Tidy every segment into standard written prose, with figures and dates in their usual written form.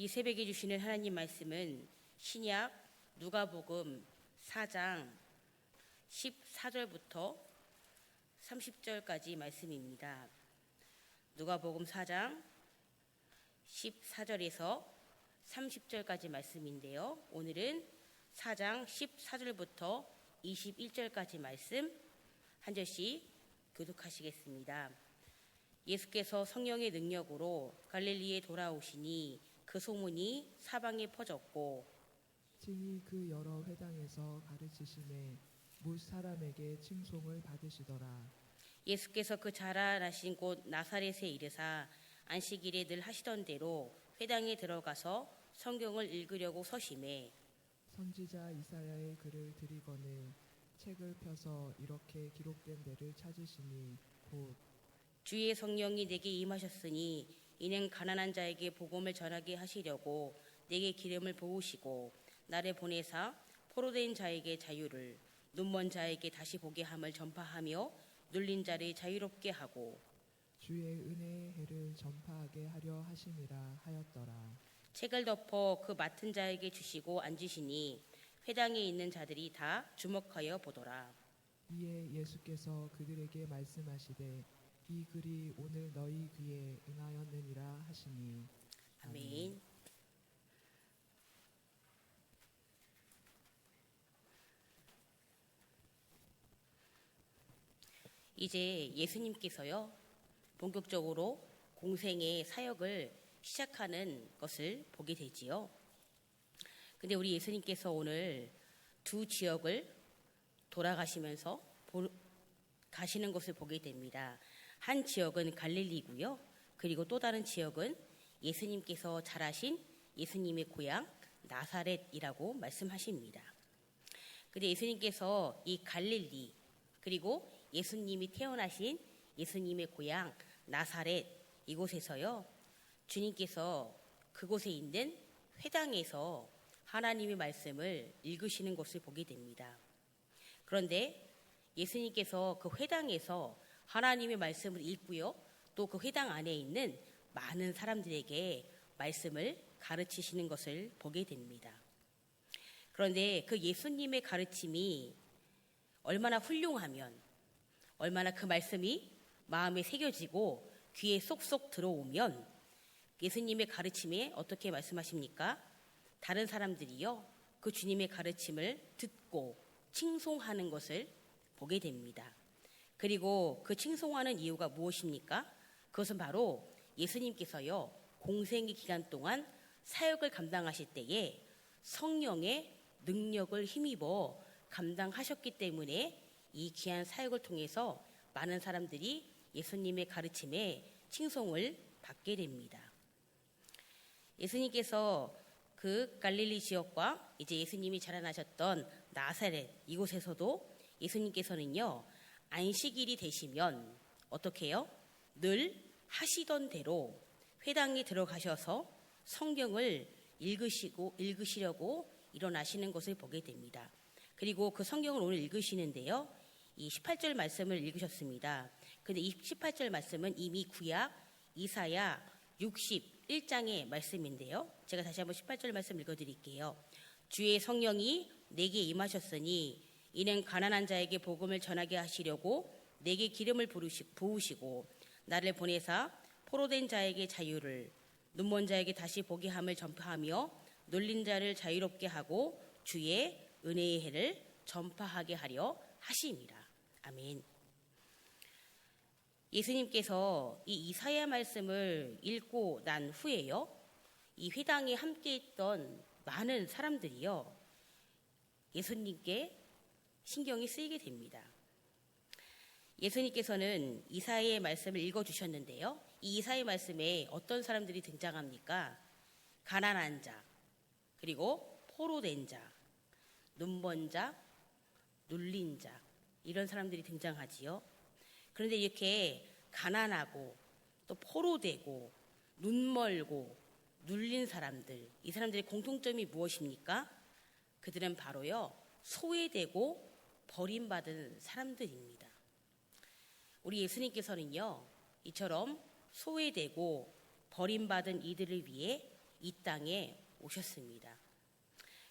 이 새벽에 주시는 하나님 말씀은 신약 누가복음 4장 14절부터 30절까지 말씀입니다. 누가복음 4장 14절에서 30절까지 말씀인데요. 오늘은 4장 14절부터 21절까지 말씀 한 절씩 교독하시겠습니다. 예수께서 성령의 능력으로 갈릴리에 돌아오시니 그 소문이 사방에 퍼졌고 친히 그 여러 회당에서 가르치심에 못 사람에게 칭송을 받으시더라. 예수께서 그 자라나신 곳 나사렛에 이르사 안식일에 늘 하시던 대로 회당에 들어가서 성경을 읽으려고 서심해 선지자 이사야의 글을 들이거늘 책을 펴서 이렇게 기록된 데를 찾으시니 곧 주의 성령이 내게 임하셨으니 이는 가난한 자에게 복음을 전하게 하시려고 내게 기름을 부으시고 나를 보내사 포로된 자에게 자유를 눈먼 자에게 다시 보게 함을 전파하며 눌린 자를 자유롭게 하고 주의 은혜의 해를 전파하게 하려 하심이라 하였더라. 책을 덮어 그 맡은 자에게 주시고 앉으시니 회당에 있는 자들이 다 주목하여 보더라. 이에 예수께서 그들에게 말씀하시되 이 글이 오늘 너희 귀에 응하였느니라 하시니 아멘. 이제 예수님께서요 본격적으로 공생의 사역을 시작하는 것을 보게 되지요. 근데 우리 예수님께서 오늘 두 지역을 돌아가시면서 가시는 것을 보게 됩니다. 한 지역은 갈릴리고요. 그리고 또 다른 지역은 예수님께서 자라신 예수님의 고향 나사렛이라고 말씀하십니다. 근데 예수님께서 이 갈릴리 그리고 예수님이 태어나신 예수님의 고향 나사렛 이곳에서요. 주님께서 그곳에 있는 회당에서 하나님의 말씀을 읽으시는 것을 보게 됩니다. 그런데 예수님께서 그 회당에서 하나님의 말씀을 읽고요. 또 그 회당 안에 있는 많은 사람들에게 말씀을 가르치시는 것을 보게 됩니다. 그런데 그 예수님의 가르침이 얼마나 훌륭하면 얼마나 그 말씀이 마음에 새겨지고 귀에 쏙쏙 들어오면 예수님의 가르침에 어떻게 말씀하십니까? 다른 사람들이요. 그 주님의 가르침을 듣고 칭송하는 것을 보게 됩니다. 그리고 그 칭송하는 이유가 무엇입니까? 그것은 바로 예수님께서요. 공생의 기간 동안 사역을 감당하실 때에 성령의 능력을 힘입어 감당하셨기 때문에 이 귀한 사역을 통해서 많은 사람들이 예수님의 가르침에 칭송을 받게 됩니다. 예수님께서 그 갈릴리 지역과 이제 예수님이 자라나셨던 나사렛 이곳에서도 예수님께서는요. 안식일이 되시면 어떻게 해요? 늘 하시던 대로 회당에 들어가셔서 성경을 읽으시려고 일어나시는 것을 보게 됩니다. 그리고 그 성경을 오늘 읽으시는데요. 이 18절 말씀을 읽으셨습니다. 근데 이 18절 말씀은 이미 구약 이사야 61장의 말씀인데요. 제가 다시 한번 18절 말씀 읽어드릴게요. 주의 성령이 내게 임하셨으니 이는 가난한 자에게 복음을 전하게 하시려고 내게 기름을 부으시고 나를 보내사 포로된 자에게 자유를 눈먼 자에게 다시 보게 함을 전파하며 눌린 자를 자유롭게 하고 주의 은혜의 해를 전파하게 하려 하심이라. 아멘. 예수님께서 이 이사야 말씀을 읽고 난 후에요. 이 회당에 함께 있던 많은 사람들이요. 예수님께 신경이 쓰이게 됩니다. 예수님께서는 이사야의 말씀을 읽어주셨는데요. 이 이사야의 말씀에 어떤 사람들이 등장합니까? 가난한 자, 그리고 포로된 자, 눈먼 자, 눌린 자 이런 사람들이 등장하지요. 그런데 이렇게 가난하고 또 포로되고 눈멀고 눌린 사람들 이 사람들의 공통점이 무엇입니까? 그들은 바로요 소외되고 버림받은 사람들입니다. 우리 예수님께서는요 이처럼 소외되고 버림받은 이들을 위해 이 땅에 오셨습니다.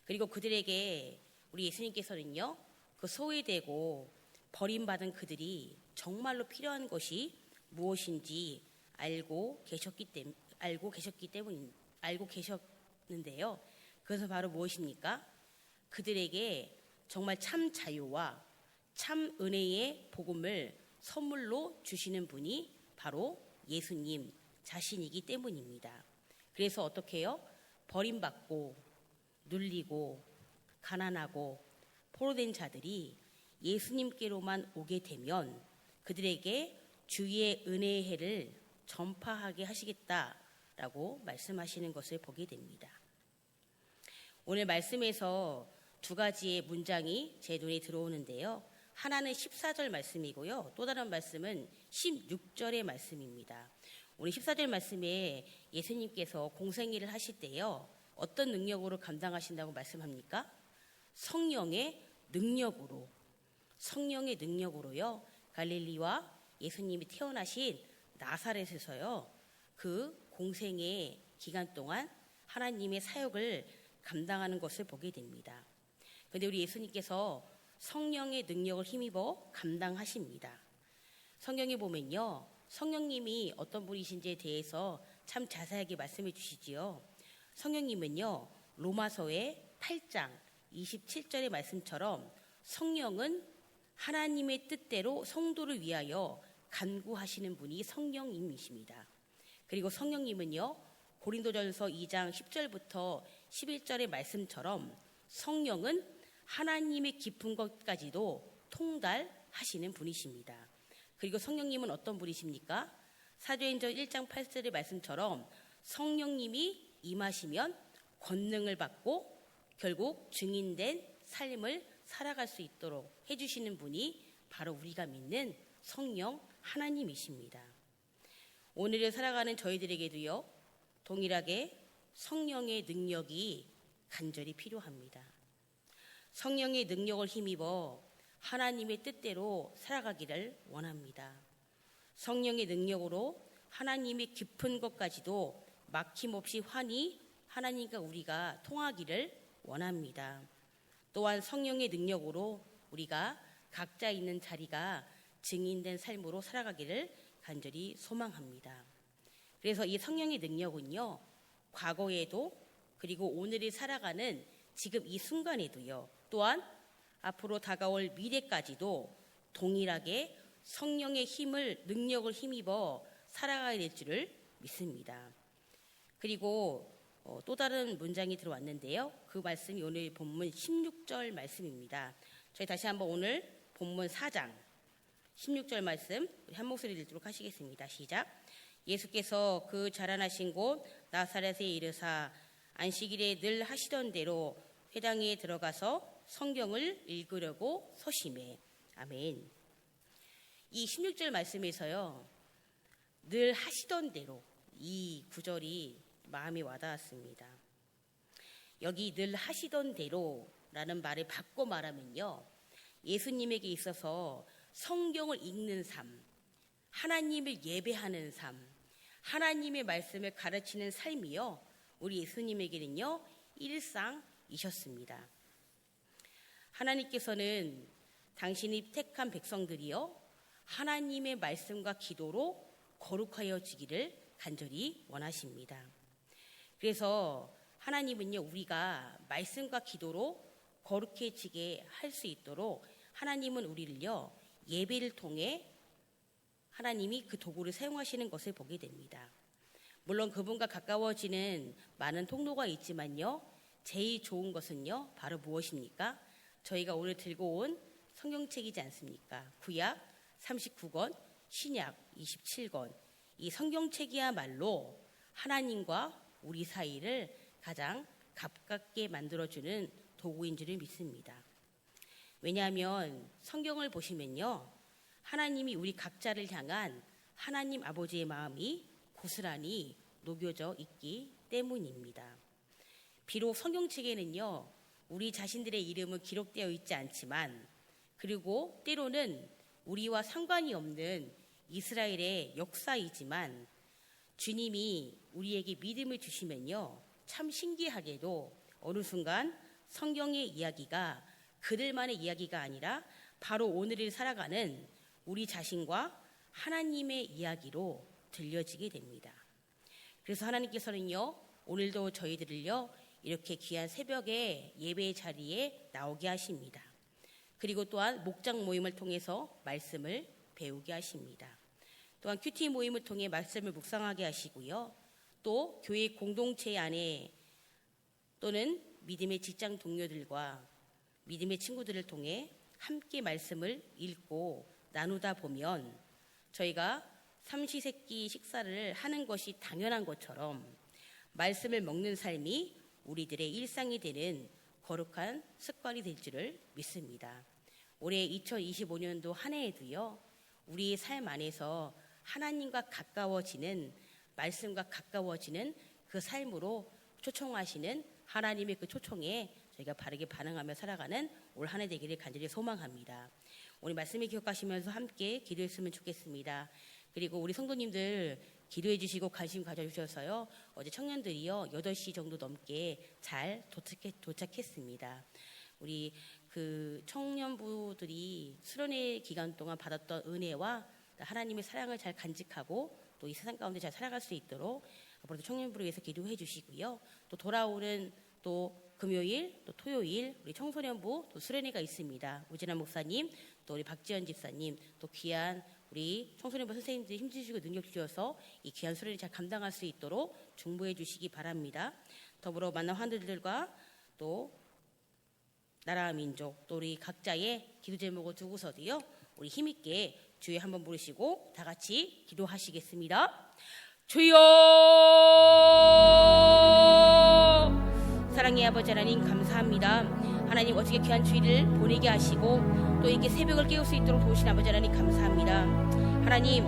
그리고 그들에게 우리 예수님께서는요, 그 소외되고 버림받은 그들이 정말로 필요한 것이 무엇인지 알고 계셨는데요. 그것은 바로 무엇입니까? 그들에게 정말 참 자유와 참 은혜의 복음을 선물로 주시는 분이 바로 예수님 자신이기 때문입니다. 그래서 어떻게 해요? 버림받고 눌리고 가난하고 포로된 자들이 예수님께로만 오게 되면 그들에게 주의 은혜의 해를 전파하게 하시겠다라고 말씀하시는 것을 보게 됩니다. 오늘 말씀에서 두 가지의 문장이 제 눈에 들어오는데요. 하나는 14절 말씀이고요. 또 다른 말씀은 16절의 말씀입니다. 오늘 14절 말씀에 예수님께서 공생애를 하실 때요, 어떤 능력으로 감당하신다고 말씀합니까? 성령의 능력으로요. 갈릴리와 예수님이 태어나신 나사렛에서요, 그 공생의 기간 동안 하나님의 사역을 감당하는 것을 보게 됩니다. 그런데 우리 예수님께서 성령의 능력을 힘입어 감당하십니다. 성경에 보면요, 성령님이 어떤 분이신지에 대해서 참 자세하게 말씀해 주시지요. 성령님은요, 로마서의 8장 27절의 말씀처럼 성령은 하나님의 뜻대로 성도를 위하여 간구하시는 분이 성령님이십니다. 그리고 성령님은요, 고린도전서 2장 10절부터 11절의 말씀처럼 성령은 하나님의 깊은 것까지도 통달하시는 분이십니다. 그리고 성령님은 어떤 분이십니까? 사도행전 1장 8절의 말씀처럼 성령님이 임하시면 권능을 받고 결국 증인된 삶을 살아갈 수 있도록 해주시는 분이 바로 우리가 믿는 성령 하나님이십니다. 오늘을 살아가는 저희들에게도요, 동일하게 성령의 능력이 간절히 필요합니다. 성령의 능력을 힘입어 하나님의 뜻대로 살아가기를 원합니다. 성령의 능력으로 하나님의 깊은 것까지도 막힘없이 환히 하나님과 우리가 통하기를 원합니다. 또한 성령의 능력으로 우리가 각자 있는 자리가 증인된 삶으로 살아가기를 간절히 소망합니다. 그래서 이 성령의 능력은요, 과거에도 그리고 오늘을 살아가는 지금 이 순간에도요, 또한 앞으로 다가올 미래까지도 동일하게 성령의 능력을 힘입어 살아가야 될 줄을 믿습니다. 그리고 또 다른 문장이 들어왔는데요. 그 말씀이 오늘 본문 16절 말씀입니다. 저희 다시 한번 오늘 본문 4장 16절 말씀 한 목소리 읽도록 하시겠습니다. 시작. 예수께서 그 자라나신 곳 나사렛에 이르사 안식일에 늘 하시던 대로 회당에 들어가서 성경을 읽으려고 서심해. 아멘. 이 16절 말씀에서요, 늘 하시던 대로, 이 구절이 마음에 와닿았습니다. 여기 늘 하시던 대로라는 말을 바꿔 말하면요, 예수님에게 있어서 성경을 읽는 삶, 하나님을 예배하는 삶, 하나님의 말씀을 가르치는 삶이요, 우리 예수님에게는요, 일상이셨습니다. 하나님께서는 당신이 택한 백성들이요, 하나님의 말씀과 기도로 거룩하여지기를 간절히 원하십니다. 그래서 하나님은요, 우리가 말씀과 기도로 거룩해지게 할 수 있도록 하나님은 우리를요, 예배를 통해 하나님이 그 도구를 사용하시는 것을 보게 됩니다. 물론 그분과 가까워지는 많은 통로가 있지만요, 제일 좋은 것은요, 바로 무엇입니까? 저희가 오늘 들고 온 성경책이지 않습니까? 구약 39권, 신약 27권. 이 성경책이야말로 하나님과 우리 사이를 가장 가깝게 만들어주는 도구인 줄을 믿습니다. 왜냐하면 성경을 보시면요, 하나님이 우리 각자를 향한 하나님 아버지의 마음이 고스란히 녹여져 있기 때문입니다. 비록 성경책에는요, 우리 자신들의 이름은 기록되어 있지 않지만, 그리고 때로는 우리와 상관이 없는 이스라엘의 역사이지만, 주님이 우리에게 믿음을 주시면요, 참 신기하게도 어느 순간 성경의 이야기가 그들만의 이야기가 아니라 바로 오늘을 살아가는 우리 자신과 하나님의 이야기로 들려지게 됩니다. 그래서 하나님께서는요, 오늘도 저희들을요, 이렇게 귀한 새벽에 예배의 자리에 나오게 하십니다. 그리고 또한 목장 모임을 통해서 말씀을 배우게 하십니다. 또한 큐티 모임을 통해 말씀을 묵상하게 하시고요. 또 교회 공동체 안에 또는 믿음의 직장 동료들과 믿음의 친구들을 통해 함께 말씀을 읽고 나누다 보면 저희가 삼시세끼 식사를 하는 것이 당연한 것처럼 말씀을 먹는 삶이 우리들의 일상이 되는 거룩한 습관이 될 줄을 믿습니다. 올해 2025년도 한 해에도요, 우리의 삶 안에서 하나님과 가까워지는, 말씀과 가까워지는 그 삶으로 초청하시는 하나님의 그 초청에 저희가 바르게 반응하며 살아가는 올 한 해 되기를 간절히 소망합니다. 오늘 말씀을 기억하시면서 함께 기도했으면 좋겠습니다. 그리고 우리 성도님들 기도해 주시고 관심 가져주셔서요, 어제 청년들이요 8시 정도 넘게 잘 도착했습니다. 우리 그 청년부들이 수련회 기간 동안 받았던 은혜와 하나님의 사랑을 잘 간직하고 또 이 세상 가운데 잘 살아갈 수 있도록 앞으로도 청년부를 위해서 기도해 주시고요. 또 돌아오는 또 금요일, 또 토요일 우리 청소년부 또 수련회가 있습니다. 우진환 목사님, 또 우리 박지연 집사님, 또 귀한 우리 청소년부 선생님들이 힘주시고 능력 주셔서 이 귀한 수련회 잘 감당할 수 있도록 중보해 주시기 바랍니다. 더불어 만난 환들들과 또 나라 민족, 또 우리 각자의 기도 제목을 두고서도요, 우리 힘있게 주여 한번 부르시고 다 같이 기도하시겠습니다. 주여! 사랑의 아버지 하나님 감사합니다. 하나님 어떻게 귀한 주일을 보내게 하시고 또 이렇게 새벽을 깨울 수 있도록 도우신 아버지 하나님 감사합니다. 하나님,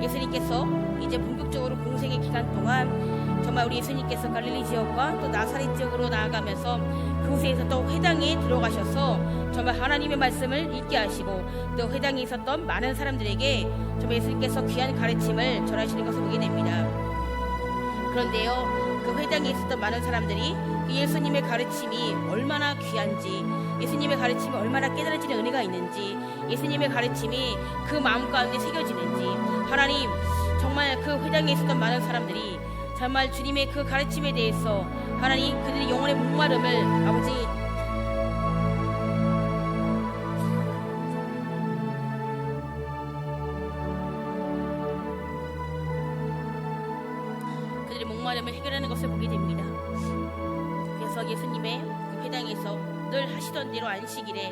예수님께서 이제 본격적으로 공생의 기간 동안 정말 우리 예수님께서 갈릴리 지역과 또 나사렛 지역으로 나아가면서 그곳에서 또 회당에 들어가셔서 정말 하나님의 말씀을 읽게 하시고 또 회당에 있었던 많은 사람들에게 정말 예수님께서 귀한 가르침을 전하시는 것을 보게 됩니다. 그런데요, 그 회당에 있었던 많은 사람들이 그 예수님의 가르침이 얼마나 귀한지, 예수님의 가르침이 얼마나 깨달아지는 은혜가 있는지, 예수님의 가르침이 그 마음 가운데 새겨지는지, 하나님 정말 그 회당에 있었던 많은 사람들이 정말 주님의 그 가르침에 대해서 하나님 그들의 영혼의 목마름을 아버지 그들의 목마름을 해결하는 것을 보게 됩니다. 그래서 예수님의 그 회당에서 늘 하시던 대로 안식일에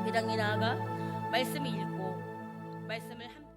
회당에 나아가 말씀을 읽고 말씀을 함께